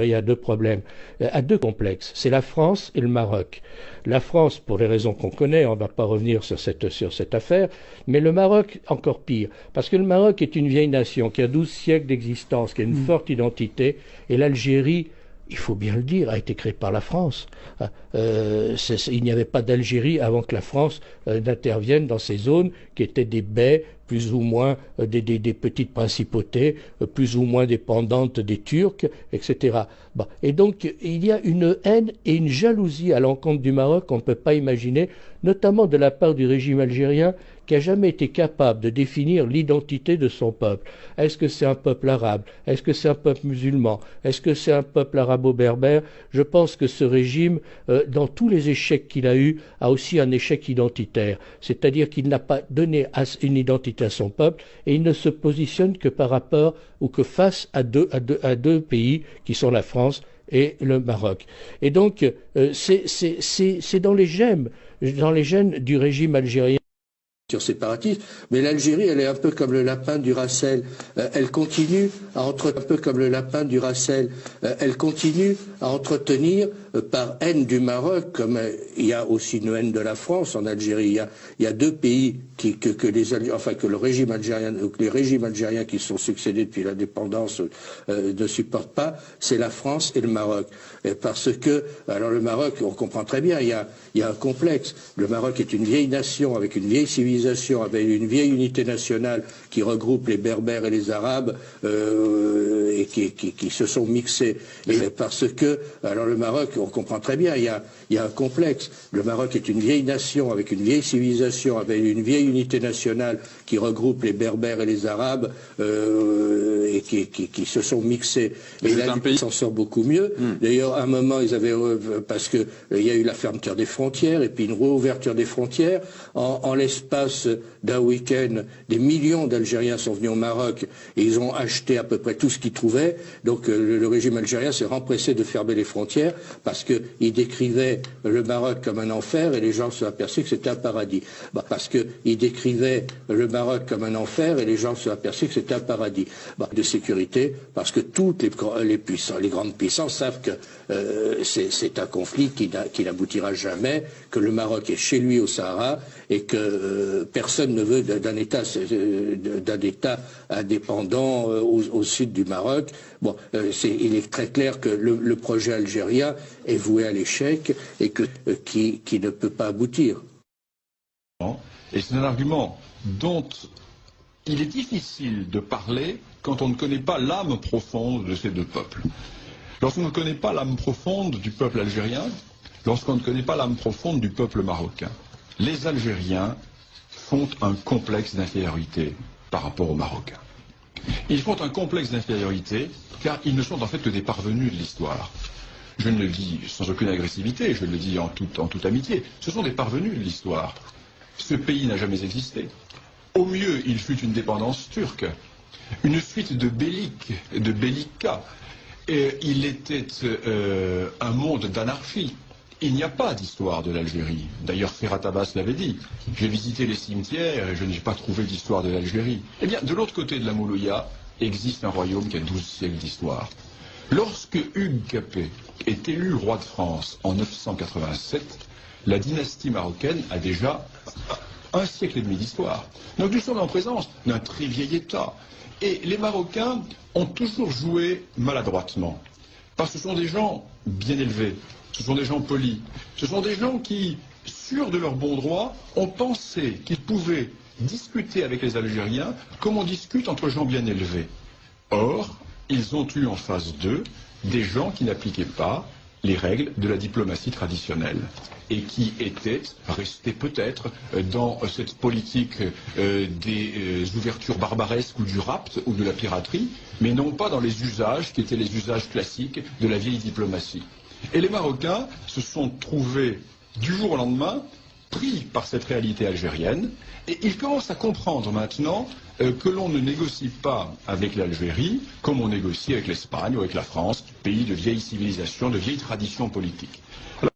Il y a deux problèmes, à deux complexes, c'est la France et le Maroc. La France, pour les raisons qu'on connaît, on ne va pas revenir sur cette affaire, mais le Maroc, encore pire, parce que le Maroc est une vieille nation qui a 12 siècles d'existence, qui a une forte identité, et l'Algérie, il faut bien le dire, a été créée par la France. Il n'y avait pas d'Algérie avant que la France n'intervienne dans ces zones qui étaient des baies, plus ou moins des petites principautés, plus ou moins dépendantes des Turcs, etc. Bon. Et donc, il y a une haine et une jalousie à l'encontre du Maroc qu'on ne peut pas imaginer, notamment de la part du régime algérien, qui n'a jamais été capable de définir l'identité de son peuple. Est-ce que c'est un peuple arabe? Est-ce que c'est un peuple musulman? Est-ce que c'est un peuple arabo-berbère? Je pense que ce régime, dans tous les échecs qu'il a eus, a aussi un échec identitaire. C'est-à-dire qu'il n'a pas donné une identité à son peuple et il ne se positionne que par rapport ou que face à deux pays qui sont la France et le Maroc. Et donc, c'est dans les gènes du régime algérien Séparatiste, mais l'Algérie, elle est un peu comme le lapin du Racel. Elle continue à entretenir par haine du Maroc, comme il y a aussi une haine de la France en Algérie. Il y a deux pays que le régime algérien, que les régimes algériens qui se sont succédés depuis l'indépendance ne supportent pas, c'est la France et le Maroc. Parce que, alors le Maroc, on comprend très bien, il y a un complexe. Le Maroc est une vieille nation avec une vieille civilisation, avec une vieille unité nationale qui regroupe les Berbères et les Arabes et qui se sont mixés. Et parce que, alors le Maroc, on comprend très bien, il y a un complexe. Le Maroc est une vieille nation avec une vieille civilisation, avec une vieille unité nationale qui regroupe les Berbères et les Arabes et qui se sont mixés. Et là, il s'en sort beaucoup mieux. D'ailleurs, à un moment, ils avaient parce que il y a eu la fermeture des frontières et puis une réouverture des frontières. En l'espace d'un week-end, des millions d'Algériens sont venus au Maroc et ils ont acheté à peu près tout ce qu'ils trouvaient. Donc le régime algérien s'est empressé de fermer les frontières parce qu'il décrivait le Maroc comme un enfer et les gens se sont aperçus que c'était un paradis. Il décrivait le Maroc comme un enfer et les gens se sont aperçus que c'était un paradis. De sécurité, parce que toutes les grandes puissances savent que c'est un conflit qui n'aboutira jamais, que le Maroc est chez lui au Sahara et que personne ne veut d'un État indépendant au sud du Maroc. Il est très clair que le projet algérien est voué à l'échec et qui ne peut pas aboutir. Et c'est un argument dont il est difficile de parler quand on ne connaît pas l'âme profonde de ces deux peuples. Lorsqu'on ne connaît pas l'âme profonde du peuple algérien, lorsqu'on ne connaît pas l'âme profonde du peuple marocain, les Algériens font un complexe d'infériorité par rapport aux Marocains. Ils font un complexe d'infériorité car ils ne sont en fait que des parvenus de l'histoire. Je ne le dis sans aucune agressivité, je le dis en toute amitié. Ce sont des parvenus de l'histoire. Ce pays n'a jamais existé. Au mieux, il fut une dépendance turque, une suite de bellicats. Et il était un monde d'anarchie. Il n'y a pas d'histoire de l'Algérie. D'ailleurs, Ferhat Abbas l'avait dit. J'ai visité les cimetières et je n'ai pas trouvé d'histoire de l'Algérie. Eh bien, de l'autre côté de la Moulouya, existe un royaume qui a 12 siècles d'histoire. Lorsque Hugues Capet est élu roi de France en 987, la dynastie marocaine a déjà un siècle et demi d'histoire. Donc nous sommes en présence d'un très vieil État. Et les Marocains ont toujours joué maladroitement. Parce que ce sont des gens bien élevés, ce sont des gens polis, ce sont des gens qui, sûrs de leur bon droit, ont pensé qu'ils pouvaient discuter avec les Algériens comme on discute entre gens bien élevés. Or, ils ont eu en face d'eux des gens qui n'appliquaient pas les règles de la diplomatie traditionnelle et qui étaient restés peut-être dans cette politique des ouvertures barbaresques ou du rapt ou de la piraterie, mais non pas dans les usages qui étaient les usages classiques de la vieille diplomatie. Et les Marocains se sont trouvés du jour au lendemain pris par cette réalité algérienne et ils commencent à comprendre maintenant que l'on ne négocie pas avec l'Algérie comme on négocie avec l'Espagne ou avec la France, pays de vieille civilisation, de vieille tradition politique. Alors,